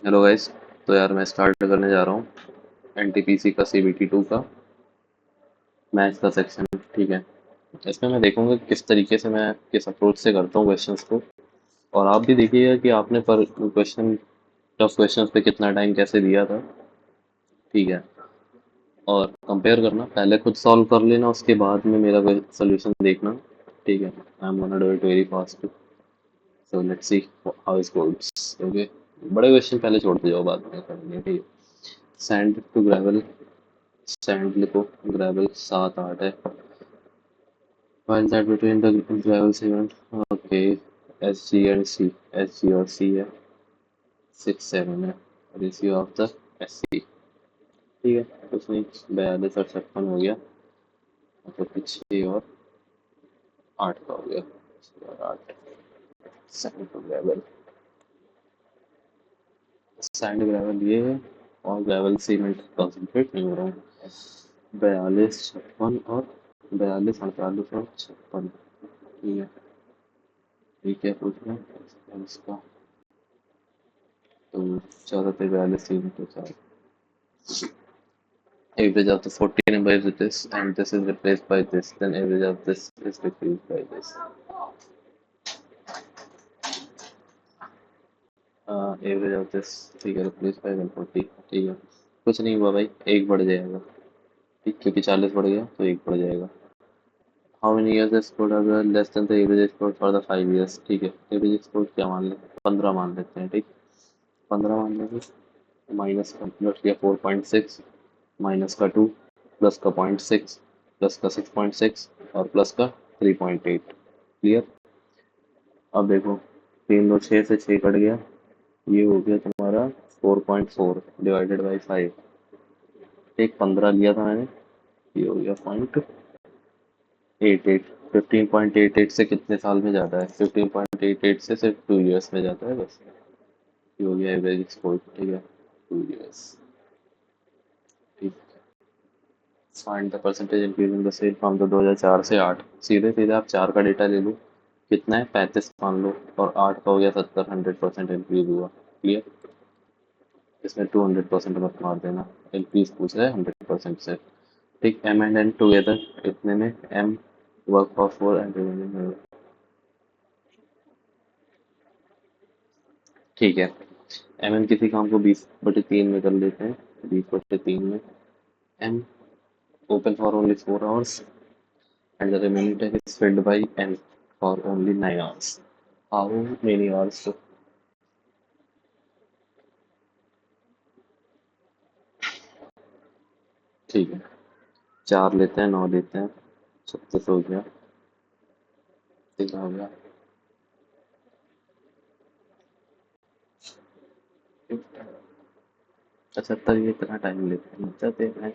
Hello guys. तो यार मैं स्टार्ट करने जा रहा हूँ एनटीपीसी का सीबीटी 2 का मैथ्स का सेक्शन। ठीक है। इसमें मैं देखूंगा कि किस तरीके से मैं किस अप्रोच से करता हूँ क्वेश्चंस को। और आप भी देखिएगा कि आपने पर क्वेश्चन टफ क्वेश्चंस पे कितना टाइम कैसे दिया था। ठीक है। और कंपेयर करना, पहले खुद सॉल्व कर लेना, उसके बाद में मेरा सोल्यूशन देखना। ठीक है। I am gonna do it very fast. So let's see how it goes. Okay. बड़े क्वेश्चन पहले छोड़ते जाओ, बाद में करेंगे। ठीक है। Sand to gravel. सैंड लिखो, ग्रेवल 7 8 है। While that between the gravel cement, okay, SG and C, SG और C है, 6 7 है। Ratio of the SC। ठीक है, कुछ नहीं, 42 और 56 हो गया, मतलब कि 6 और 8 का हो गया, 6 और 8। Sand to gravel, sand gravel ये है, और ग्रेवल सीमेंट कॉन्सेंट्रेट नहीं हो रहा हूँ। 42 56 और 42 48 और 56। ठीक है। ठीक है, पूछना इसका। तो 14 42 3 तो 4। Average of the 40 number is this, and this is replaced by this, then average of this is decreased by this. Average of this, ठीक है, रिप्लेस बाय 140। ठीक है, कुछ नहीं हुआ भाई, एक बढ़ जाएगा। ठीक, क्योंकि 40 बढ़ गया तो एक बढ़ जाएगा। हाउ मेनी ईयर्स स्कोर अगर less than the average score for the 5 years. ठीक है, एवरेज स्कोर क्या मान लेते हैं, 15 मान लेते हैं। ठीक, 15 मान लेंगे। माइनस का प्लस किया 4.6, माइनस का 2, प्लस का 0.6, प्लस का 6.6 और प्लस का 3.8। क्लियर। अब देखो, 3 2 6 से 6 कट गया, ये हो गया तुम्हारा 4.4 डिवाइडेड बाई 5। एक 15 लिया था मैंने, ये हो गया 0.88। 15.88 से कितने साल में जाता है, 15.88 से सिर्फ 2 ईयर्स में जाता है बस। ये हो गया एवरेज स्कोर। ठीक है, 2 ईयर्स। ठीक। Find the percentage increase in the sale from the 2004 से 8। सीधे सीधे आप 4 का डेटा ले लो, कितना है 35 मान लो, और 8 का हो गया 70, 100% इंक्रीज हुआ। क्लियर। इसमें 200% मत मार देना, इंक्रीज पूछ रहा है 100% से। ठीक, एम एंड एन टुगेदर इतने में M work for 4 and remaining. ठीक है, एम एन किसी काम को 20/3 में कर लेते हैं, 20/3 में M open for only 4 hours and the remaining time is filled by n for only 9 hours. How many hours? तो ठीक है, 4 लेते हैं, 9 लेते हैं, 36 हो गया, कितना हो गया, 75। ये इतना टाइम लेते हैं, जाते हैं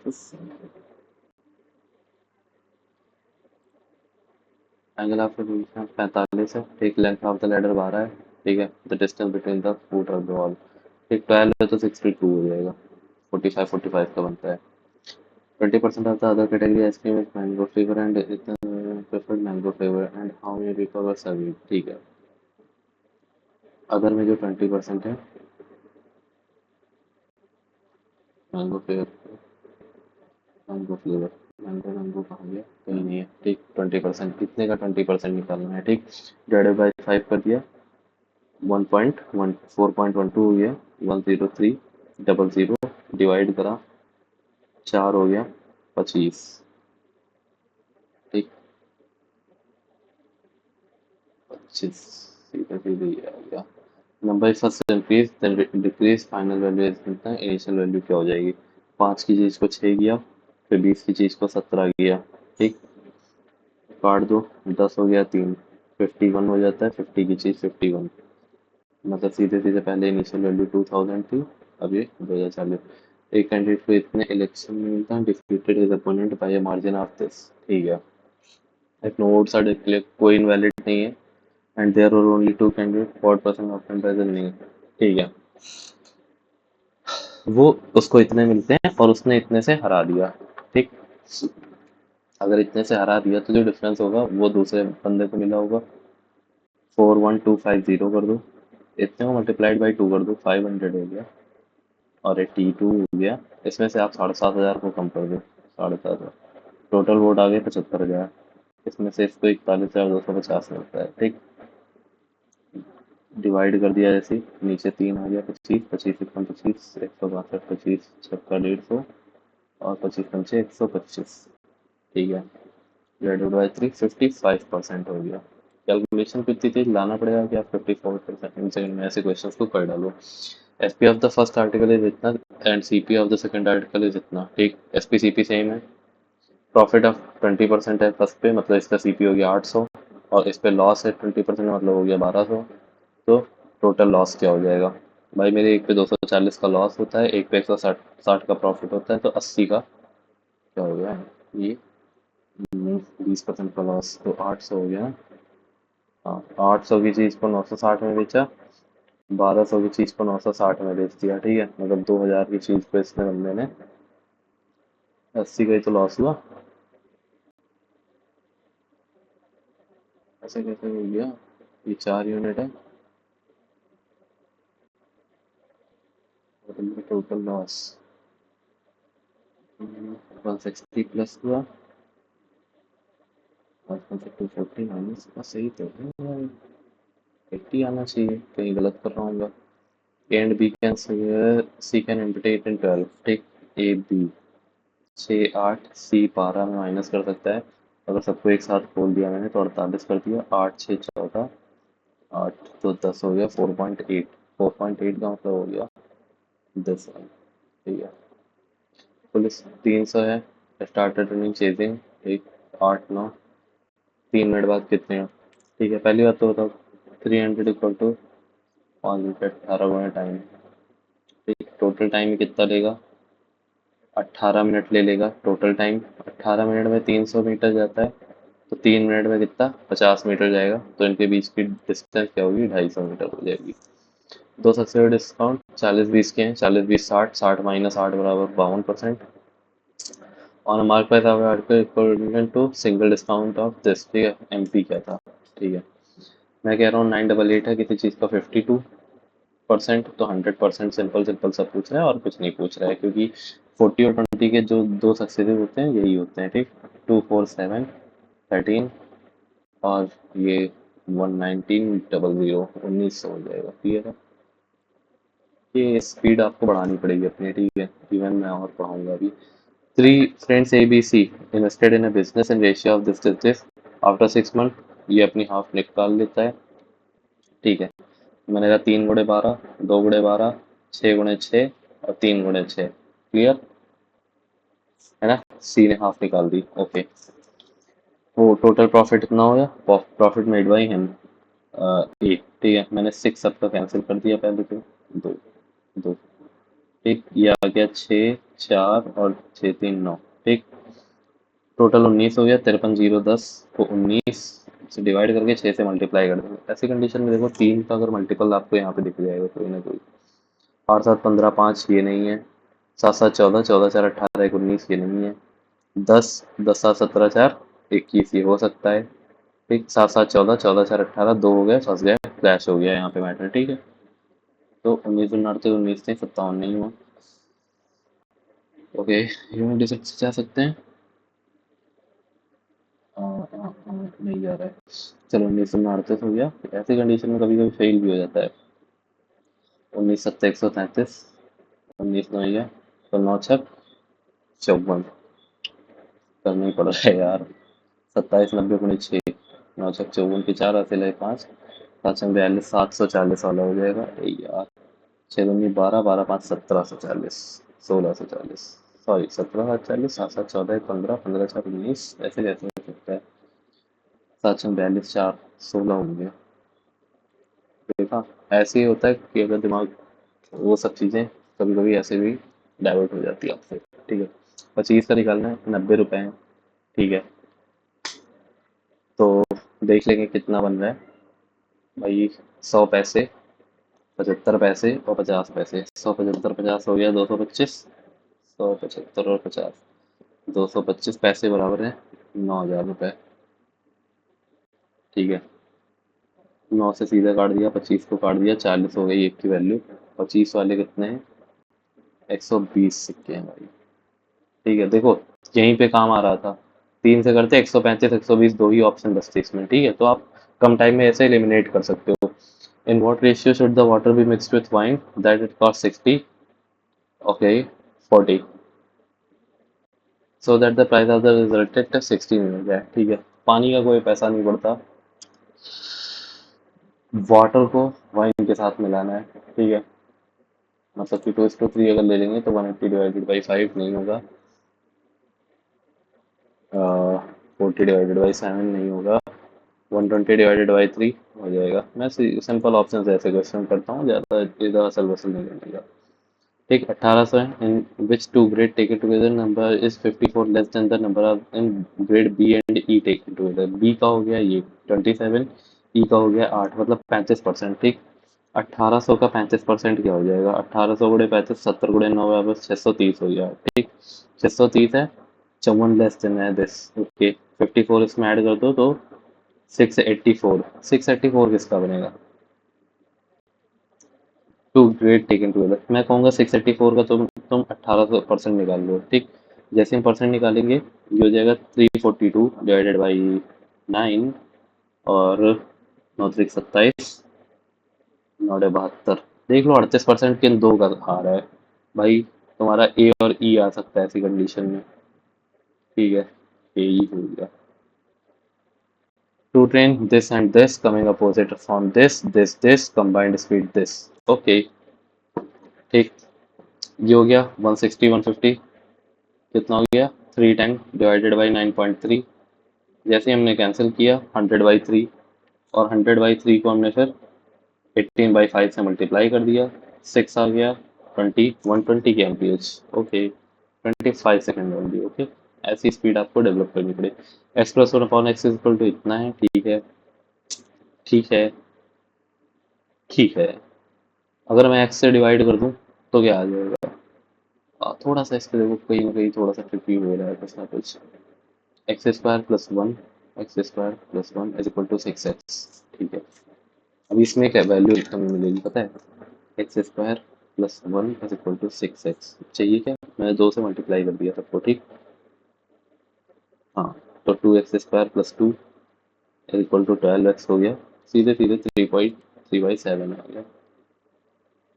एंगल ऑफ रिवोल्यूशन 45 है। ठीक, लेंथ ऑफ द लैडर 12 है। ठीक है, the distance between the foot of the wall. ठीक, 12 है तो 62 हो जाएगा, 45 का बनता है। 20% of the other category ice cream is mango flavor and preferred mango flavor and how many people were serving। ठीक है, अदर में जो 20% है, mango flavour, mango flavour, mango mango कहाँ गया, कहीं नहीं है। ठीक, 20%, कितने का 20% निकालना है। ठीक, डिवाइडेड बाई 5 कर दिया, 4.12 हो गया, 10300, डिवाइड करा 4 हो गया 25। ठीक, 25 सीधे सीधे ये आ गया। Number first increase then decrease, final value कितना है, इनिशियल वैल्यू क्या हो जाएगी। 5 की चीज को 6 किया, फिर 20 की चीज को 17 किया। ठीक, काट दो, 10 हो गया 3, 51 हो जाता है, 50 की चीज 51। मतलब सीधे सीधे पहले इनिशियल वैल्यू 2000 थी, अब ये 2040। एक कैंडिडेट को इतने इलेक्शन में मिलता है, defeated his opponent by a margin of this. ठीक है, if no votes are declared, कोई इनवैलिड नहीं है, and there are only 2 candidate, what percent of comparison नहीं है। ठीक है, वो उसको इतने मिलते हैं और उसने इतने से हरा दिया। ठीक, अगर इतने से हरा दिया तो जो डिफरेंस होगा वो दूसरे बंदे को मिला होगा। 41250 कर दो, इतने को मल्टीप्लाइड बाई 2 कर दो, 500 हो गया, और ये T2 हो गया। इसमें से आप 7,500 को कम कर दो, 7,500, टोटल वोट आ गए 75,000। इसमें से इसको 41,250 मिलता है, ठीक। डिवाइड कर दिया जैसे नीचे 3 हो गया, 25, 25 एकम 25, 162, 25 छक्का 150, और 25 पंचे 125, ठीक है। डिवाइडेड बाई 3, 55% हो गया। कैलकुलेशन को इतनी तेज लाना पड़ेगा कि आप 54 सेकंड में ऐसे क्वेश्चंस को कर डालो। SP of the first article is इतना and CP of the second article is इतना, ठीक। एसपी सीपी सेम है। प्रॉफिट ऑफ 20% है फर्स्ट पे, मतलब इसका सीपी हो गया 800, और इस पे लॉस है 20%, मतलब हो गया 1200। तो टोटल लॉस क्या हो जाएगा भाई मेरे? एक पे 240 का लॉस होता है, एक पे 160 60 का प्रॉफिट होता है, तो 80 का क्या हो गया ये? 20% का लॉस, तो 800 हो गया। हाँ, 800 की चीज़ को 960 में बेचा, 1200 की चीज़ को 960 में बेच दिया, ठीक है। मतलब 2000 की चीज़ को इसने बंदे ने 80 का ही तो लॉस हुआ। ऐसे कैसे हो गया? ये 4 यूनिट है, और टोटल लॉस 160 प्लस हुआ, और 240 माइनस का सही तो है, 80 आना चाहिए, कहीं गलत कर रहा हूँ। A and B can C can इम्पिटेट इन 12, ठीक। ए बी 6 8, सी 12 में माइनस कर सकता है। अगर सबको एक साथ खोल दिया मैंने तो 48 कर दिया, 8 6 14, 8 तो 10 हो गया, 4.8, 4.8 का मतलब हो गया 10, ठीक है। पुलिस 300 है, स्टार्टेड रनिंग चेजिंग, एक 8 9, 3 मिनट बाद कितने हैं? ठीक है, पहली बात तो बताओ, 300 इक्वल टू 5 मिनट, 18 गुना टाइम, ठीक। टोटल टाइम कितना लेगा? 18 मिनट ले लेगा टोटल टाइम। 18 मिनट में 300 मीटर जाता है, तो 3 मिनट में कितना? 50 मीटर जाएगा, तो इनके बीच की डिस्टेंस क्या होगी? 250 मीटर हो जाएगी। दो सक्सेसिव डिस्काउंट 40 20 के हैं, 40 20 60, 60 माइनस 8 बराबर 52%। On mark price of article equivalent to single discount of this, ठीक है। एमपी क्या था, ठीक है। मैं कह रहा हूँ 988 है किसी चीज़ का 52%, तो 100% सिंपल सिंपल सब पूछ रहा है और कुछ नहीं पूछ रहा है, क्योंकि 40 और 20 के जो दो सक्सेसिव होते हैं यही होते हैं, ठीक। 2 4 7 13, और ये 119 00 1900 हो जाएगा, क्लियर है। ये स्पीड आपको बढ़ानी पड़ेगी अपनी, ठीक है। इवन मैं और पढ़ाऊंगा अभी। Three friends A B C invested in a business and ratio of this after 6 month, ये अपनी हाफ निकाल लेता है, ठीक है। मैंने कहा 3 गुणे 12, 2 गुणे 12, 6 गुणे 6, और 3 गुणे 6, क्लियर है ना। सी ने हाफ निकाल दी, ओके। वो टोटल प्रॉफिट कितना हो गया? प्रॉफिट मेड बाई हिम 8, ठीक है। मैंने 6 सबका कैंसिल कर दिया पहले, तो 2 2, ठीक। ये आ गया 6 4 और 6 3 9, ठीक। टोटल 19 हो गया, 53 0 10 को 19 से डिवाइड करके 6 से मल्टीप्लाई कर देंगे। ऐसी कंडीशन में देखो 3 का अगर मल्टीपल आपको यहाँ पे दिख जाएगा कोई ना कोई। 8 7 15 5 ये नहीं है, 7 7 14, 14 4 18 1 19 ये नहीं है, 10 10 7 17 4 21 ये हो सकता है, ठीक। 7 7 14, 14 4 18 2 हो गए, फंस गए, क्रैश हो गया यहाँ पे मैटर, ठीक है। तो 19 19 नहीं, 57 नहीं हुआ, ओके। यूनिट डिजिट से जा सकते हैं, नहीं जा रहा है। चलो 19 हो गया। ऐसी कंडीशन में कभी कभी फेल भी हो जाता है। 19 7 133, 19 9 है, तो 9 छक 54, करना ही पड़ रहा है यार। 27 90 गुणित 6, 9 छक 54 की 4 हासिल है 5, 5 छक 42, 740 वाला हो जाएगा, ए यार। 6 दूनी 12, 12 5 1740, 1640, सॉरी 1740, 7 7 14 15, 15 4 19, ऐसे कैसे हो सकता है? 7 छक 42, 4 16 होंगे, देखा। ऐसे ही होता है कि अगर दिमाग, वो सब चीज़ें कभी कभी ऐसे भी डाइवर्ट हो जाती है आपसे, ठीक है। 25 का निकालना है, 90 रुपए हैं, ठीक है। तो देख लेंगे कितना बन रहा है भाई। 100 पैसे, 75 पैसे और 50 पैसे, 100 75 50 हो गया 225, 175 और 50, 225 पैसे बराबर है 9,000 रुपये, ठीक है। 9 से सीधा काट दिया, 25 को काट दिया, 40 हो गई एक की वैल्यू। 25 वाले कितने हैं? 120 सिक्के हैं भाई। ठीक है, देखो यहीं पे काम आ रहा था। 3 से करते 135, 120, दो ही ऑप्शन बचते इसमें। ठीक है, तो आप कम टाइम में ऐसे एलिमिनेट कर सकते हो। In what ratio should the water be mixed with wine that it cost 60, okay 40, so that the price of the resultant 60 मिल जाए। ठीक है, पानी का कोई पैसा नहीं पड़ता, वाटर को वाइन के साथ मिलाना है। ठीक है, मतलब कि 2:3 अगर ले लेंगे तो 180 डिवाइडेड बाई 5 नहीं होगा, 40 डिवाइडेड बाई 7 नहीं होगा, 120 डिवाइडेड बाई 3 हो जाएगा। मैं सिंपल ऑप्शन से ऐसे क्वेश्चन करता हूँ, ज़्यादा इधर असल वसल नहीं करने का। ठीक, 1800 है। In which two grade taken together number is 54 less than the number of in grade B and E taken together. B का हो गया ये 27, ई का हो गया 8, मतलब 35%। ठीक, 1800 का 35% क्या हो जाएगा? 1800 गुणे 35, 70 गुणे 9 बराबर 630 हो गया। ठीक, 630 है, 54 लेस देन है दिस, ओके। 54 इसमें ऐड कर दो तो 684। 684 किसका बनेगा? Two grade taken together. मैं कहूँगा 684 का तुम 1800% निकाल लो। ठीक, जैसे हम परसेंट निकालेंगे ये हो जाएगा 342 डिवाइडेड बाई 9, और 9 3 27, 9 72। देख लो 38% किन दो का आ रहा है भाई। तुम्हारा ए और ई आ सकता है ऐसी कंडीशन में। ठीक है, ए ई हो गया। Two train this and this coming opposite from this combined speed this, okay. ठीक, ये हो गया 160 150, कितना हो गया? 310 डिवाइडेड बाई 9.3। जैसे हमने कैंसिल किया 100/3, और 100/3 को हमने फिर 18/5 से मल्टीप्लाई कर दिया, 6 आ गया 120 K MPH, okay. 25 second only, okay. ऐसी स्पीड आपको डेवलप करनी पड़ेगी। X plus one upon X equal to इतना है, ठीक है, ठीक है, ठीक है। अगर मैं एक्स से डिवाइड कर दूं तो क्या आ जाएगा? थोड़ा सा इस पे देखो, कहीं ना कहीं थोड़ा सा ट्रिकी हो रहा है कुछ ना कुछ। X square plus one, X square plus one is equal to 6x। ठीक है, अब इसमें क्या वैल्यू हमें मिलेगी पता है? X square plus one is equal to 6x चाहिए क्या? मैंने 2 से मल्टीप्लाई कर दिया सबको। ठीक, हाँ, तो 2x² plus 2 is equal to 12x हो गया। सीधे सीधे 3.3/7 आ गया।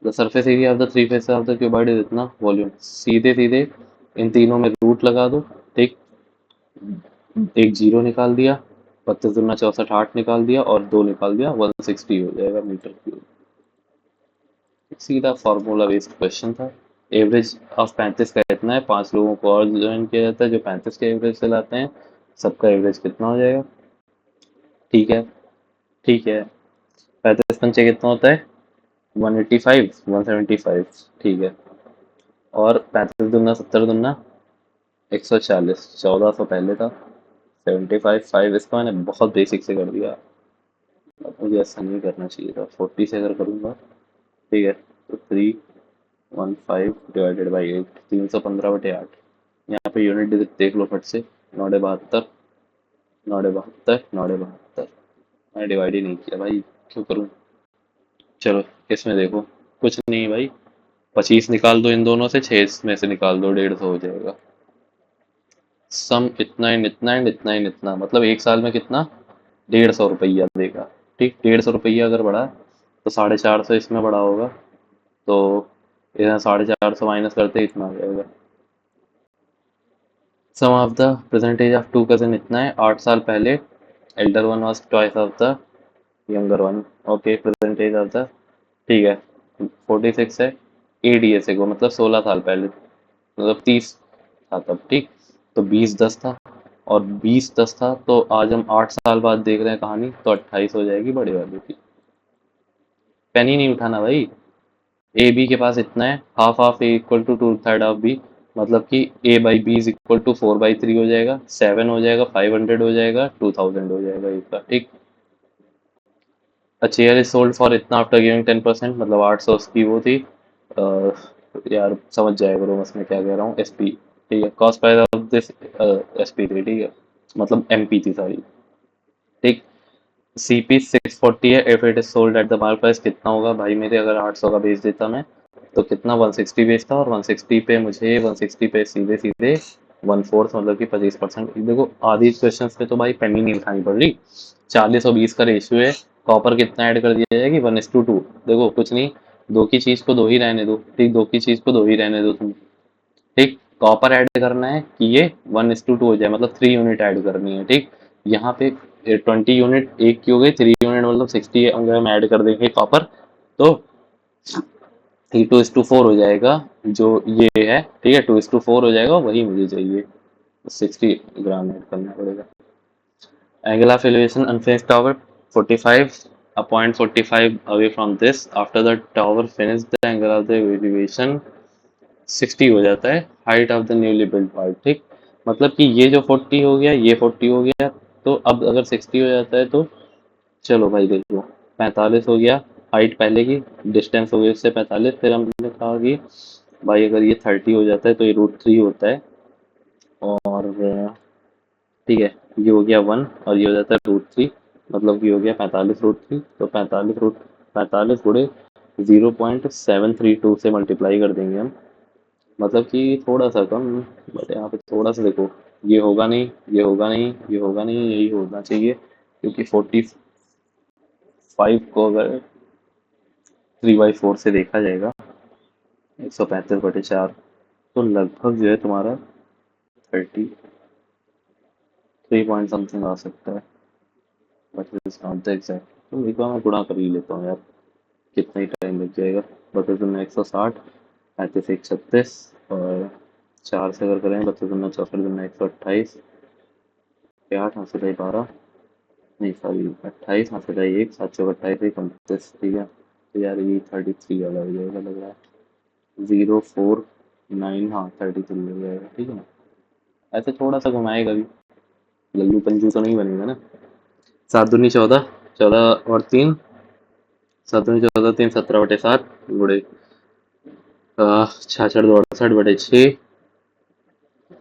The surface area of the three phase of the cuboid is इतना, वॉल्यूम सीधे सीधे इन तीनों में रूट लगा दो। ठीक, एक जीरो निकाल दिया, 32 दूना 64, 8 निकाल दिया, और 2 निकाल दिया, 160 हो जाएगा मीटर क्यूब। सीधा फार्मूला बेस्ड क्वेश्चन था। एवरेज ऑफ 35 का इतना है, 5 लोगों को और ज्वाइन किया जाता है जो 35 के एवरेज से लाते हैं। सबका एवरेज कितना हो जाएगा? ठीक है, ठीक है, 35 पंचे कितना होता है? 185, 175। ठीक है, और 35 दूना 70 दूना 140, 1400 पहले था, 75 5 इसका मैंने बहुत बेसिक से कर दिया। अब मुझे ऐसा नहीं करना चाहिए था, 40 से अगर करूँगा। ठीक है, तो 315 डिवाइडेड बाई 8, 315/8। यहाँ पे यूनिट डिजिट देख लो फट से, 9 72, 9 72, 9 72। मैंने डिवाइड ही नहीं किया भाई, क्यों करूँ? चलो इसमें देखो, कुछ नहीं भाई, 25 निकाल दो इन दोनों से, 6 इसमें से निकाल दो, 150 हो जाएगा। सम इतना एंड इतना एंड इतना एंड इतना, मतलब एक साल में कितना? 150 रुपया देगा। ठीक, 150 रुपया अगर बढ़ा तो 450 इसमें बढ़ा होगा, तो इधर 450 माइनस करते इतना आ जाएगा। Sum of the present age of two cousin इतना है, 8 साल पहले elder one was twice of the younger one, okay. Present age of the, ठीक है, 46 है। एडीएसए को मतलब 16 साल पहले, मतलब 30 था तब। ठीक, तो 20 10 था, और 20 10 था, तो आज हम 8 साल बाद देख रहे हैं कहानी, तो 28 हो जाएगी बड़े वाले की। पेन ही नहीं उठाना भाई। ए बी के पास इतना है, half of A equal to 2/3 of B, मतलब कि A by B is equal to 4/3 हो जाएगा, 7 हो जाएगा, 500 हो जाएगा, 2000 हो जाएगा इसका। ठीक, अ चेयर इज सोल्ड फॉर इतना आफ्टर गिविंग 10%, मतलब 800 उसकी वो थी। अ, यार समझ जाया करो बस मैं क्या कह रहा हूँ, एस पी। ठीक है, cost price of this S P थी, ठीक है, मतलब एम पी थी सारी। ठीक, CP 640 है, if it is sold at the mark price कितना होगा भाई मेरे, अगर 800 का बेच देता मैं तो कितना 160 बेचता, और 160 पे मुझे 160 पे सीधे सीधे 1/4 मतलब कि 25%। देखो आधी क्वेश्चन पे तो भाई पेन ही नहीं उठानी पड़ रही, 40 और 20 का रेशियो है, कॉपर कितना ऐड कर दिया जाएगी 1:2। देखो कुछ नहीं, दो की चीज को दो ही रहने दो, ठीक, दो की चीज को दो ही रहने दो तुम, ठीक, कॉपर ऐड करना है कि ये 1:2 हो जाए, मतलब 3 यूनिट ऐड करनी है, ठीक। यहाँ पे 20 यूनिट एक की हो गई, 3 यूनिट मतलब 60 अगर हम ऐड कर देंगे कॉपर, तो 2:4 हो जाएगा, जो ये है, ठीक है, 2:4 हो जाएगा, वही मुझे चाहिए, 60 ग्राम ऐड करना पड़ेगा। Angle of elevation unfinished tower 45, a point 45 away from this. After the tower finished, the angle of the elevation 60 हो जाता है, height of the newly built part, ठीक। मतलब कि ये जो 40 हो गया, ये 40 हो गया, तो अब अगर 60 हो जाता है तो चलो भाई देखो, 45 हो गया हाइट पहले की, डिस्टेंस हो गई उससे 45, फिर हमने कहा कि भाई अगर ये 30 हो जाता है तो ये √3 होता है, और ठीक है, ये हो गया 1 और ये हो जाता है √3, मतलब ये हो गया 45 √3, तो 45 गुणे 0.732 से मल्टीप्लाई कर देंगे हम, मतलब कि थोड़ा सा कम, बट यहाँ पे थोड़ा सा देखो, ये होगा नहीं, ये होगा नहीं, ये होगा नहीं, यही होना चाहिए, क्योंकि 45 को अगर 3/4 से देखा जाएगा, 135/4, तो लगभग जो है तुम्हारा 33 पॉइंट समथिंग आ सकता है, but is not the exact. तो एक बार मैं गुणा कर ही लेता हूँ यार, कितना ही टाइम लग जाएगा, बटे दुना 160, 35 1 36, और 4 से अगर करें, बटे दुना 64 दुना 128, 8 हाथ से 12, नहीं सॉरी 28 हाथ से 1, 7 28 29, ठीक है, तो यार ये 33 वाला हो जाएगा लग रहा है, 049, हाँ 33 हो जाएगा, ठीक है ना। ऐसे थोड़ा सा घुमाएगा भी, लल्लू पंजू तो नहीं बनेगा ना। 7 दूनी 14, 14 और 3, 7 दूनी 14 3, 17/7 गुड़े 66 2 68/6,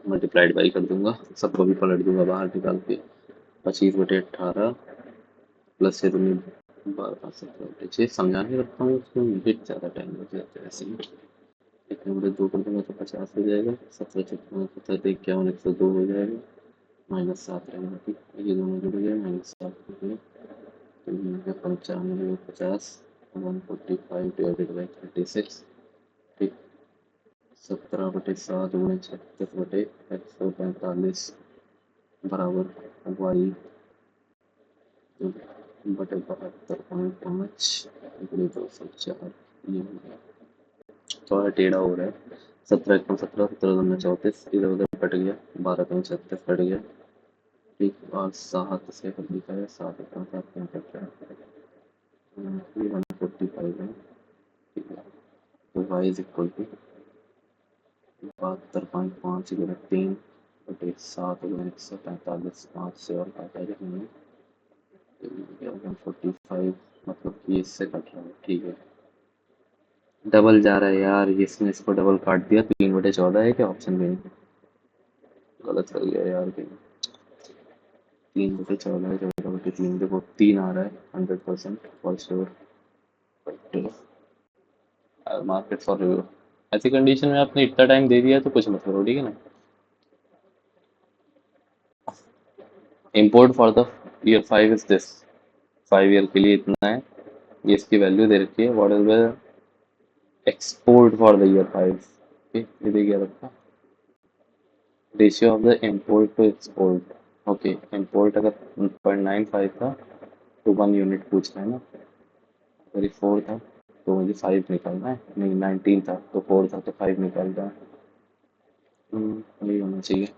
मल्टीप्लाइड बाई कर दूंगा, सबको भी पलट दूंगा बाहर निकाल के, 25/18 प्लस से तुमने 12 17/6 समझाने लगता हूँ, उसमें मुझे ज़्यादा टाइम लग जाता है ऐसे ही, इतने बड़े 2 कर दूंगा तो 50 हो जाएगा, 17 56 51 102 हो जाएगा, -7 रहेगा, ठीक, ये दोनों जुड़ गए, -7 हो गए, तो ये हो गया 95 50, 145/36, ठीक, 17/7 × 36/145 बराबर y/72.5 204, ये हो गया, थोड़ा टेढ़ा हो रहा है, 17 × 17, 17 × 34, इधर उधर कट गया, 12 × 36 कट गया, ठीक, और 7 से कट लिखा है, 7 × 7 कट रहा है, ये 145 है, ठीक है, तो y इज इक्वल टू 72.5 × 3/7 5 से और काटा जाएंगे, 145, मतलब कि इससे कट रहा है, ठीक है, डबल जा रहा है यार, इसने इसको डबल काट दिया, 3/14 है क्या ऑप्शन में, गलत कर गया यार कहीं, 3/14 है, 14/3, देखो 3 आ रहा है, 100% for sure, but market for review, ऐसी कंडीशन में आपने इतना टाइम दे दिया तो कुछ मत करो, ठीक है ना। Import for the year 5 is this, 5 year के लिए इतना है, ये इसकी वैल्यू दे रखी है, what is the export for the year 5, ये देखिए रखा, ratio of the import to export, okay, import अगर 0.95 था तो 1 यूनिट पूछ रहा है ना, अगर 4 था तो मुझे 5 निकालना है, नहीं 19 था तो 4 था तो 5 निकालना है, यही होना चाहिए।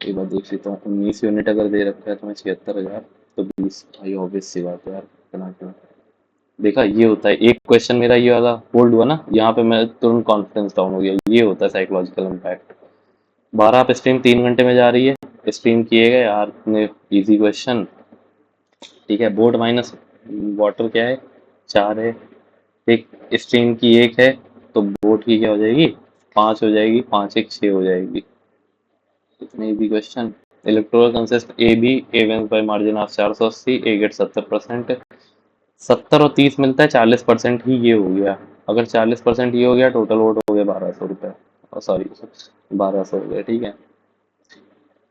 एक बार देख लेता हूँ, 19 यूनिट अगर दे रखा है तो मैं 76,000, तो 20, भाई ऑब्वियस सी बात है यार, इतना क्यों, देखा ये होता है, एक क्वेश्चन मेरा ये वाला होल्ड हुआ ना, यहाँ पे मैं तुरंत कॉन्फिडेंस डाउन हो गया, ये होता है साइकोलॉजिकल इम्पैक्ट। 12 पे स्ट्रीम 3 घंटे में जा रही है, स्ट्रीम किए गए यार इतने इजी क्वेश्चन, ठीक है, बोर्ड माइनस वाटर क्या है, 4 है, एक स्ट्रीम की 1 है, तो बोर्ड की क्या हो जाएगी, 5 हो जाएगी, 5 1 6 हो जाएगी, इतने easy question, electoral consist A B, A wins by margin of 480, A get 70%। 70 और 30 मिलता है, 40% ही ये हो गया। अगर 40% ये हो गया, टोटल वोट हो गया 1200 रुपये, सॉरी 1200 हो गया, ठीक है।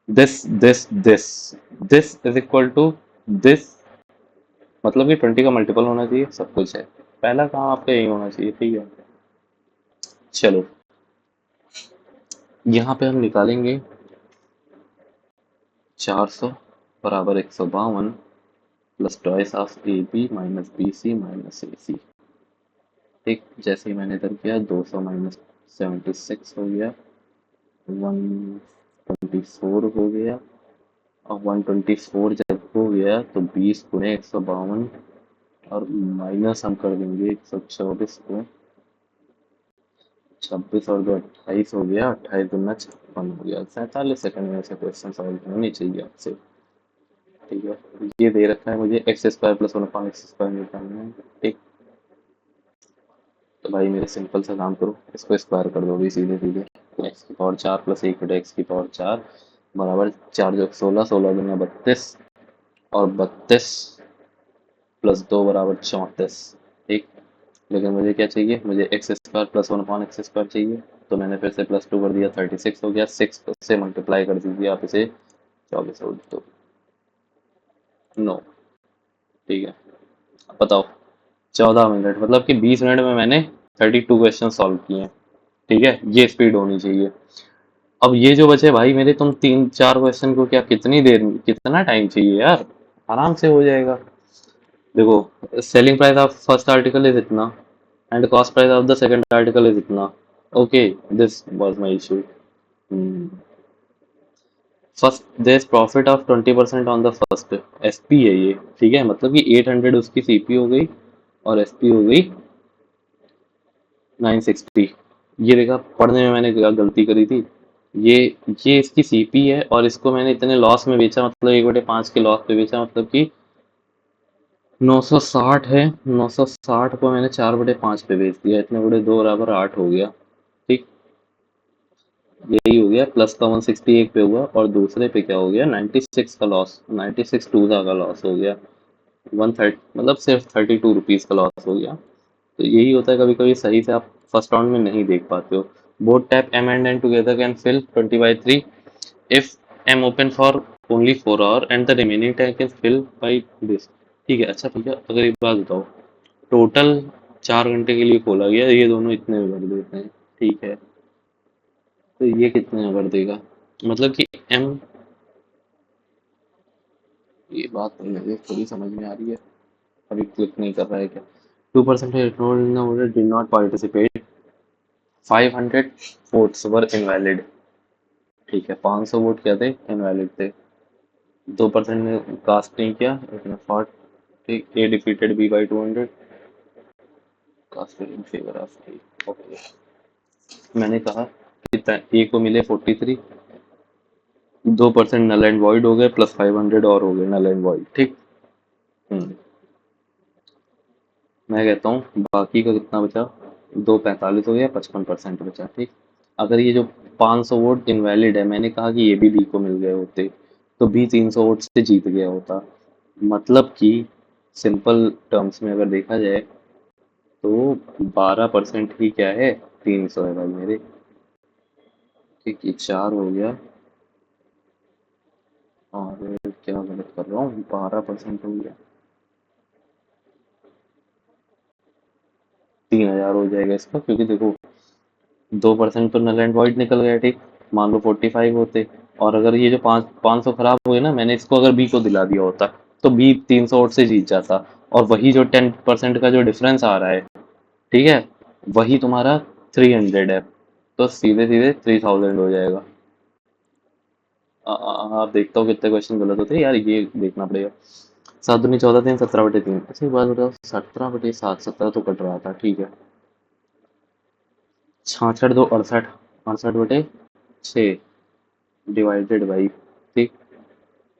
This is equal to this, मतलब कि 20 का मल्टीपल होना चाहिए, सब कुछ है। पहला काम आपका यही होना चाहिए, ठीक है। चलो यहाँ पे हम निकालेंगे 400 बराबर 152 plus twice of A B minus B C minus A C. ठीक, जैसे ही मैंने इधर किया 200 माइनस 76 हो गया, 124 हो गया। और 124 जब हो गया तो 20 गुणे 152 और माइनस हम कर देंगे 124 को, 26 और 2 28 हो गया, 28 दूना 56 हो गया। 47 सेकंड में ऐसे क्वेश्चन सॉल्व होने चाहिए आपसे, ठीक है। ये दे रखा है मुझे x square plus 1 x square निकालना है, ठीक। तो भाई मेरे सिंपल सा काम करो, इसको स्क्वायर कर दो भी सीधे सीधे। एक्स की पावर 4 प्लस 1 बटे एक्स की पावर 4 बराबर 4 जो 16, 16 दूना 32 और 32 प्लस 2 बराबर 34, ठीक। लेकिन मुझे क्या चाहिए, मुझे x square plus 1 x square चाहिए। तो मैंने फिर से +2 कर दिया, 36 हो गया। 6 से मल्टीप्लाई कर दीजिए आप इसे, 24 और 2 9, ठीक है। अब बताओ 14 मिनट, मतलब कि 20 मिनट में मैंने 32 क्वेश्चन सॉल्व किए हैं, ठीक है। ये स्पीड होनी चाहिए। अब ये जो बचे भाई मेरे, तुम 3 4 क्वेश्चन को क्या कितनी देर, कितना टाइम चाहिए यार, आराम से हो जाएगा। देखो selling price of first article is इतना and cost price of the second article is इतना, okay, this was my issue. First there is profit of 20% on the first, SP है ये, ठीक है। मतलब कि 800 उसकी सीपी हो गई और एसपी हो गई 960। ये देखा पढ़ने में मैंने क्या गलती करी थी। ये ये इसकी सीपी है और इसको मैंने इतने लॉस में बेचा, मतलब 1/5 के लॉस पे बेचा, मतलब कि 960 है। 960 को मैंने 4/5 पे बेच दिया, इतने बड़े 2 बराबर 8 हो गया, ठीक। यही हो गया, प्लस का 160 एक पे हुआ और दूसरे पे क्या हो गया, 96 का लॉस, 96 टूजा का लॉस हो गया। 130 मतलब सिर्फ 32 रुपीज़ का लॉस हो गया। तो यही होता है, कभी कभी सही से आप फर्स्ट राउंड में नहीं देख पाते हो। Both tap M and N together can fill 20/3 if M open for only 4 hour and the remaining tank is fill by this, ठीक है। अच्छा भैया अगर एक बात बताओ, टोटल 4 घंटे के लिए खोला गया, ये दोनों इतने में भर देते हैं, ठीक है। तो ये कितने में भर देगा, मतलब कि एम, ये बात तो मुझे थोड़ी समझ में आ रही है, अभी क्लिक नहीं कर रहा है क्या। 2% did not participate, 500 votes were invalid, ठीक है। 500 वोट क्या थे, इनवैलिड थे। 2% ने कास्ट नहीं किया, इसने फॉट, ठीक। A defeated B by 200, cast in favour of A, okay. मैंने कहा कितना, ए को मिले 43, 2% नल एंड वॉइड हो गए, प्लस 500 और हो गए नल एंड वॉइड, ठीक। हम्म, मैं कहता हूँ बाकी का कितना बचा, 245 हो गया, 55% बचा, ठीक। अगर ये जो 500 वोट इनवैलिड है, मैंने कहा कि ये भी बी को मिल गए होते तो बी 300 वोट से जीत गया होता। मतलब कि सिंपल टर्म्स में अगर देखा जाए तो 12% ही क्या है, 300 है भाई मेरे, ठीक। ये 4 हो गया और क्या गलत कर रहा हूँ, 12% हो गया, 3000 हो जाएगा इसका, क्योंकि देखो 2% तो नल एंड वॉइड निकल गया, ठीक। मान लो 45 होते, और अगर ये जो 500 खराब हुए ना, मैंने इसको अगर बी को दिला दिया होता तो बी 300 वोट से जीत जाता। और वही जो 10% का जो डिफरेंस आ रहा है, ठीक है, वही तुम्हारा 300 है, तो सीधे सीधे 3000 हो जाएगा। आप देखता हो कितने क्वेश्चन गलत होते हैं यार, ये देखना पड़ेगा। 7 दूनी 14, 3 17/3, अच्छा एक बात बताओ, 17/7, 17 तो कट रहा था, ठीक है। 66 2 68, 68/6 डिवाइडेड बाई, ठीक,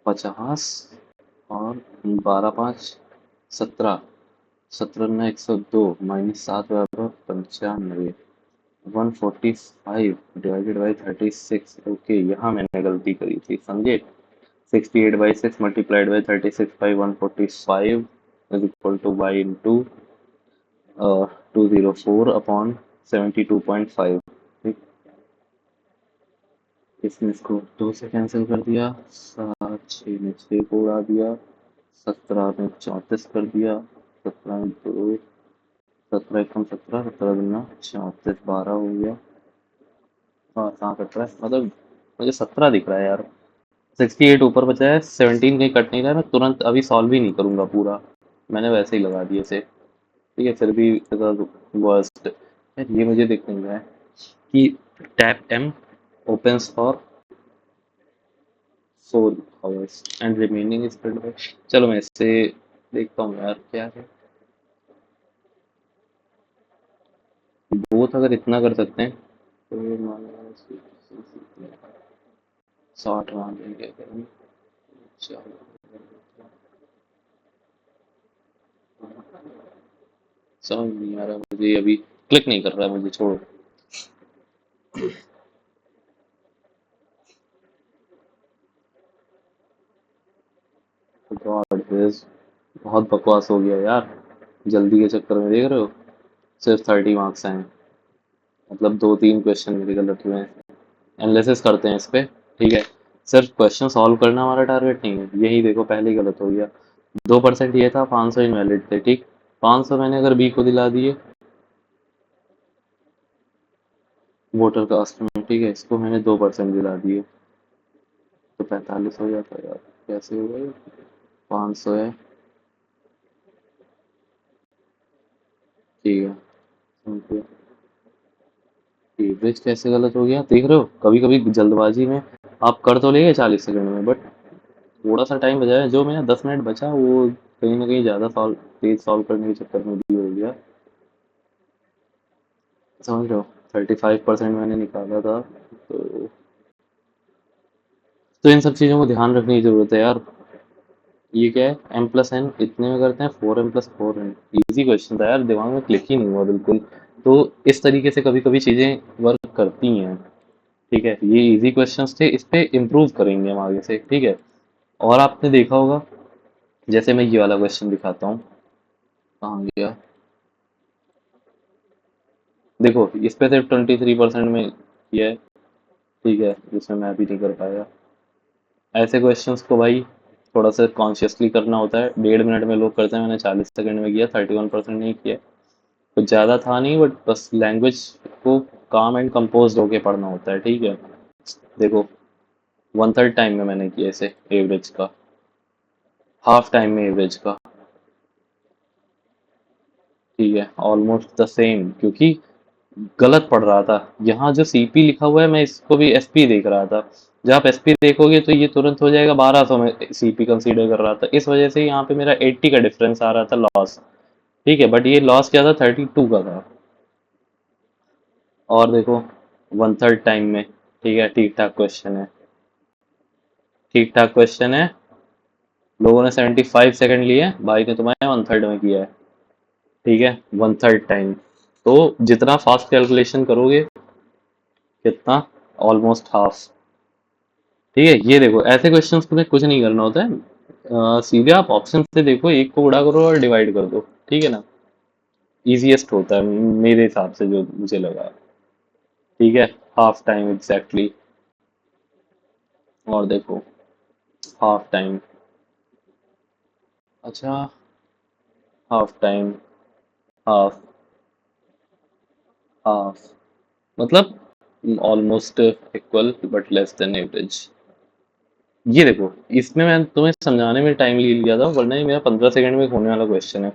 50 और 12×5 17, 17×102 -7 = 95, 145 डिवाइडेड बाई 36, ओके। यहाँ मैंने गलती करी थी, समझे। 68/6 multiplied by 36/145 is equal to y into 204 upon 72.5। ठीक, इसने इसको 2 से कैंसिल कर दिया, 7 6 में 6 को उड़ा दिया, 17 में 34 कर दिया, 17 में 2, 17 एकम 17, 17 दूना 34, 12 हो गया। हाँ कहाँ कट रहा है, मतलब मुझे 17 दिख रहा है यार। 68 ऊपर बचा है, 17 कहीं कट नहीं रहा है। मैं तुरंत अभी सॉल्व ही नहीं करूंगा पूरा, मैंने वैसे ही लगा दिए इसे। ठीक है, फिर भी वर्स्ट यार, ये मुझे दिख नहीं रहा है कि tap M opens for 4 hours and remaining is spread by। चलो मैं इससे देखता हूँ यार क्या है। बोथ अगर इतना कर सकते हैं तो ये मान लो 60 मान लें, क्या करेंगे। चलो समझ नहीं आ रहा मुझे, अभी क्लिक नहीं कर रहा है मुझे, छोड़ो। गॉड दिस बहुत बकवास हो गया यार, जल्दी के चक्कर में देख रहे हो सिर्फ 30 मार्क्स आए हैं। मतलब 2 3 क्वेश्चन मेरे गलत हुए हैं। एनालिसिस करते हैं इस पे। ठीक है, सिर्फ क्वेश्चन सॉल्व करना हमारा टारगेट नहीं है। यही देखो पहले ही गलत हो गया। 2% ये था, 500 इनवैलिड थे। ठीक, 500 मैंने अगर बी को दिला दिए वोटर कास्ट में, ठीक है, इसको मैंने 2% दिला दिए तो 45 हो जाता यार। कैसे हो गए, 500 है। ठीक है, समझ एवरेज कैसे गलत हो गया, देख रहे हो। कभी कभी जल्दबाजी में आप कर तो लेंगे 40 सेकंड में, बट थोड़ा सा टाइम बचा है, जो मेरा 10 मिनट बचा वो कहीं ना कहीं ज़्यादा सॉल्व तेज सॉल्व करने के चक्कर में भी हो गया। समझ रहे हो, 35% मैंने निकाला था। तो इन सब चीज़ों को ध्यान रखने की ज़रूरत है यार। ये क्या है, m प्लस एन इतने में करते हैं, 4m+4n। इजी क्वेश्चन था यार, दिमाग में क्लिक ही नहीं हुआ बिल्कुल। तो इस तरीके से कभी कभी चीज़ें वर्क करती हैं। ठीक है, ये इजी क्वेश्चंस थे, इस पे इम्प्रूव करेंगे हम आगे से। ठीक है, और आपने देखा होगा, जैसे मैं ये वाला क्वेश्चन दिखाता हूँ, कहाँ गया, देखो इस पे सिर्फ 23% में किया है। ठीक है, जिसमें मैं भी नहीं कर पाया। ऐसे क्वेश्चंस को भाई थोड़ा सा कॉन्शियसली करना होता है। 1.5 मिनट में लोग करते हैं, मैंने 40 सेकंड में किया, 31% नहीं किया। कुछ ज़्यादा था नहीं, बट बस लैंग्वेज को काम एंड कंपोज होके पढ़ना होता है। ठीक है, देखो 1/3 टाइम में मैंने किया इसे, एवरेज का, हाफ टाइम में एवरेज का। ठीक है, ऑलमोस्ट द सेम, क्योंकि गलत पढ़ रहा था। यहाँ जो सीपी लिखा हुआ है, मैं इसको भी एसपी देख रहा था। जब आप एसपी देखोगे तो ये तुरंत हो जाएगा 1200 में, सीपी कंसीडर कर रहा था, इस वजह से यहाँ पे मेरा 80 का डिफरेंस आ रहा था लॉस। ठीक है, बट ये लॉस क्या था, 32 का था। और देखो 1/3 टाइम में। ठीक है, ठीक ठाक क्वेश्चन है, ठीक ठाक क्वेश्चन है। लोगों ने 75 सेकंड लिए, भाई ने तुम्हारे 1/3 में किया है। ठीक है, 1/3 टाइम। तो जितना फास्ट कैलकुलेशन करोगे, कितना, ऑलमोस्ट हाफ। ठीक है, ये देखो ऐसे क्वेश्चंस को में कुछ नहीं करना होता है। सीधे आप ऑप्शन से देखो, एक को उड़ा करो और डिवाइड कर दो। ठीक है ना, इजीएस्ट होता है मेरे हिसाब से, जो मुझे लगा। ठीक है, हाफ टाइम एग्जैक्टली। और देखो हाफ टाइम, अच्छा, हाफ टाइम, हाफ, हाफ, मतलब almost equal but less than average. ये देखो, इसमें मैं तुम्हें समझाने में टाइम ले लिया था, वरना ये मेरा 15 सेकंड में होने वाला क्वेश्चन है।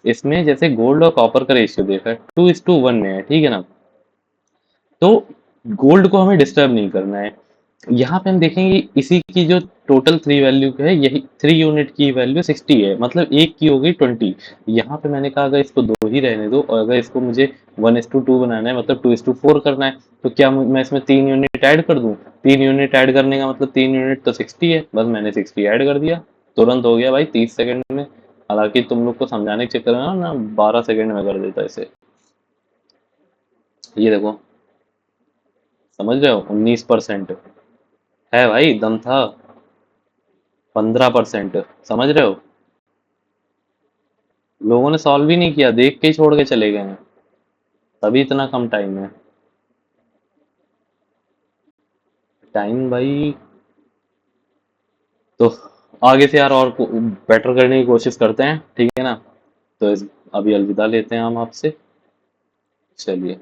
इसमें जैसे गोल्ड और कॉपर का रेशियो देखा है, 2:1 में है। ठीक है ना, तो गोल्ड को हमें डिस्टर्ब नहीं करना है। यहाँ पे हम देखेंगे इसी की जो टोटल 3 वैल्यू है, यही 3 यूनिट की वैल्यू 60 है, मतलब एक की हो गई 20। यहाँ पे मैंने कहा अगर इसको 2 ही रहने दो, और अगर इसको मुझे 1:2 बनाना है, मतलब 2:4 करना है, तो क्या मैं इसमें 3 यूनिट ऐड कर दूं। 3 यूनिट ऐड करने का मतलब 3 यूनिट तो 60 है, बस मैंने 60 ऐड कर दिया, तुरंत हो गया भाई 30 सेकंड में। हालांकि तुम लोग को समझाने के चक्कर में ना 12 सेकंड में कर देता इसे। ये देखो, समझ रहे हो, 19% है भाई, दम था। 15%, समझ रहे हो? लोगों ने सॉल्व ही नहीं किया, देख के ही छोड़ के चले गए हैं, तभी इतना कम टाइम है। टाइम भाई, तो आगे से यार और बेटर करने की कोशिश करते हैं, ठीक है ना? तो अभी अलविदा लेते हैं हम आपसे। चलिए।